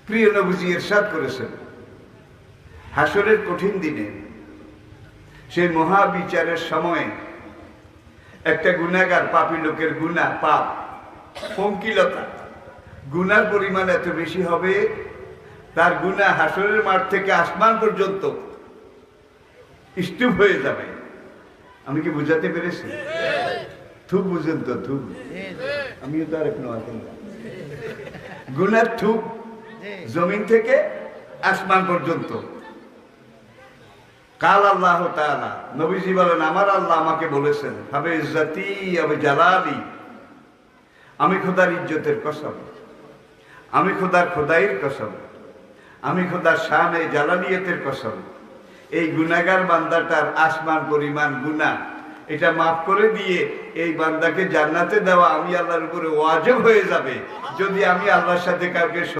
প্রিয় নবীজি ইরশাদ করেছেন, হাসরের কঠিন দিনে সেই মহাবিচারের সময়ে একটা গুনাহগার, পাপী লোকের গুনাহ, পাপ, পঙ্কিলতা, গুনার পরিমাণ এত বেশি হবে, তার গুনাহ হাসরের মাঠ থেকে আসমান পর্যন্ত স্তূপ হয়ে যাবে। আমি কি বুঝাতে পেরেছি? থুপ বুঝেন তো? থুপ, আমিও তো আর এখনো আসেন না। গুনার থুপ জমিন থেকে আসমান পর্যন্ত। কাল আল্লাহ তাআলা, নবীজি বলেন, আমার আল্লাহ আমাকে বলেছেন, হবে ইজ্জতি হবে জালালি, আমি খোদার ইজ্জতের কসম, আমি খোদার খোদাইয়ের কসম, আমি খোদার শানে জালালিয়তের কসম, এই গুনাহগার বান্দাটার আসমান পরিমাণ গুনাহ এটা মাফ করে দিয়ে এই বান্দাকে জান্নাতে দেওয়া আমি আল্লাহর উপরে ওয়াজিব হয়ে যাবে, যদি আমি আল্লাহর সাথে কাউকে